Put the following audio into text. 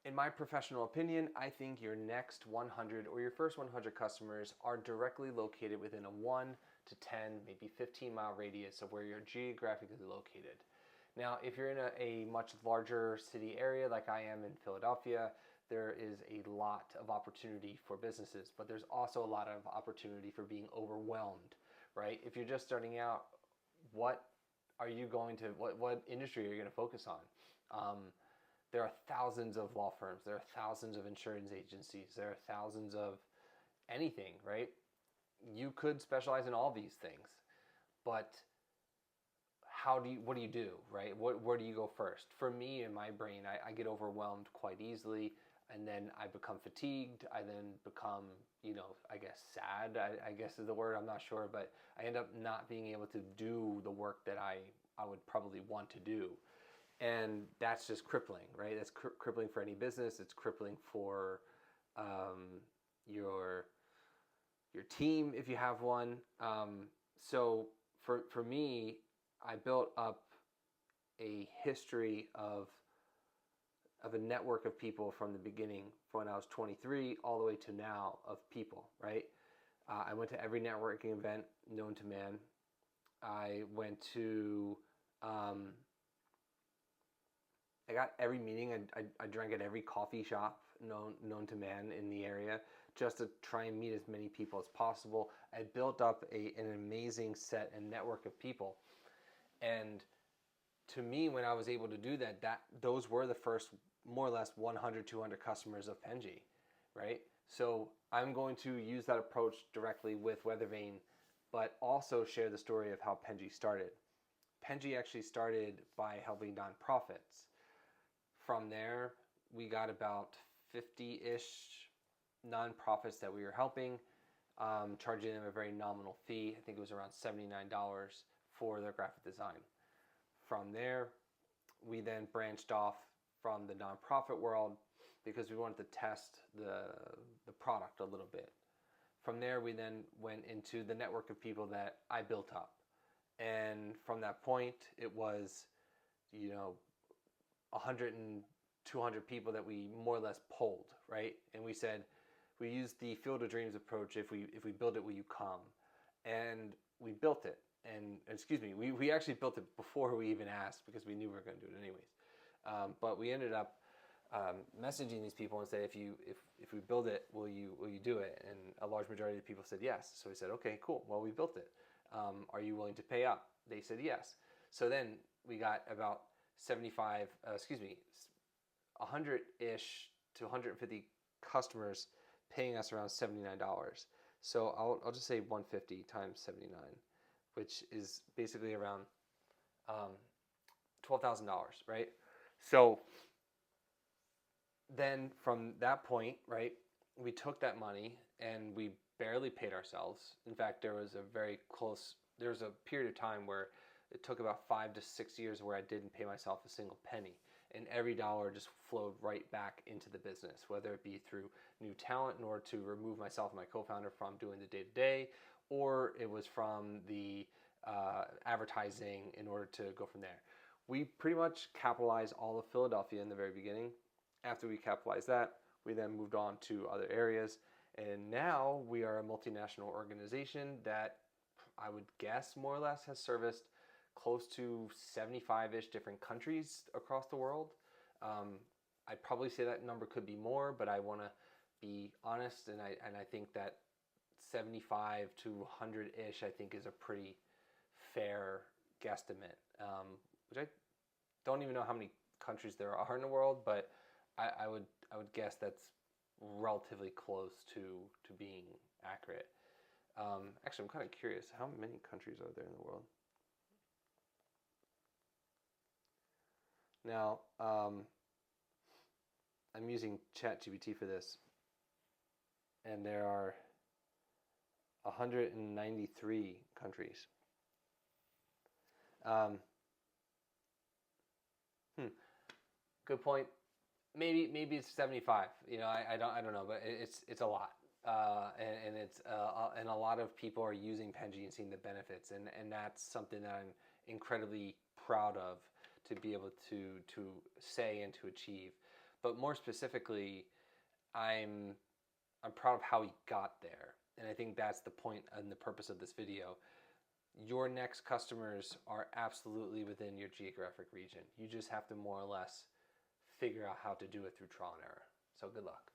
In my professional opinion, I think your next 100 or your first 100 customers are directly located within a 1 to 10, maybe 15-mile radius of where you're geographically located. Now, if you're in a much larger city area like I am in Philadelphia, there is a lot of opportunity for businesses, but there's also a lot of opportunity for being overwhelmed, right? If you're just starting out, what what industry are you going to focus on? There are thousands of law firms, there are thousands of insurance agencies, there are thousands of anything, right? You could specialize in all these things, but what do you do, right? Where do you go first? For me, in my brain, I get overwhelmed quite easily, and then I become fatigued. I then become, I guess sad, I guess is the word, I'm not sure, but I end up not being able to do the work that I would probably want to do. And that's just crippling, right? That's crippling for any business. It's crippling for your team if you have one. So for me, I built up a history of a network of people from the beginning, from when I was 23 all the way to now, of people, right? I went to every networking event known to man. I went to I got every meeting. I drank at every coffee shop known to man in the area, just to try and meet as many people as possible. I built up an amazing set and network of people. And to me, when I was able to do that, those were the first more or less 100, 200 customers of Penji, right? So I'm going to use that approach directly with Weather Vane, but also share the story of how Penji started. Penji actually started by helping nonprofits. From there, we got about 50-ish nonprofits that we were helping, charging them a very nominal fee. I think it was around $79 for their graphic design. From there, we then branched off from the nonprofit world because we wanted to test the product a little bit. From there, we then went into the network of people that I built up. And from that point, it was, 100 and 200 people that we more or less polled, right? And we said, we used the Field of Dreams approach. If we build it, will you come? And we built it. And excuse me, we actually built it before we even asked, because we knew we were going to do it anyways. But we ended up messaging these people and said, if we build it, will you do it? And a large majority of the people said yes. So we said, okay, cool. Well, we built it. Are you willing to pay up? They said yes. So then we got about 100-ish to 150 customers paying us around $79. So I'll just say 150 times 79, which is basically around $12,000, right? So then from that point, right, we took that money and we barely paid ourselves. In fact, there was a period of time where it took about 5 to 6 years where I didn't pay myself a single penny. And every dollar just flowed right back into the business, whether it be through new talent in order to remove myself and my co-founder from doing the day-to-day, or it was from the advertising in order to go from there. We pretty much capitalized all of Philadelphia in the very beginning. After we capitalized that, we then moved on to other areas. And now we are a multinational organization that I would guess more or less has serviced close to 75-ish different countries across the world. I'd probably say that number could be more, but I want to be honest, and I think that 75 to 100-ish I think is a pretty fair guesstimate, which I don't even know how many countries there are in the world, but I would guess that's relatively close to being accurate. Actually, I'm kind of curious, how many countries are there in the world? Now, I'm using ChatGPT for this, and there are 193 countries. Good point. Maybe it's 75. I don't know, but it's a lot, and it's and a lot of people are using Penji and seeing the benefits, and that's something that I'm incredibly proud of to be able to say and to achieve. But more specifically, I'm proud of how he got there. And I think that's the point and the purpose of this video. Your next customers are absolutely within your geographic region. You just have to more or less figure out how to do it through trial and error. So good luck.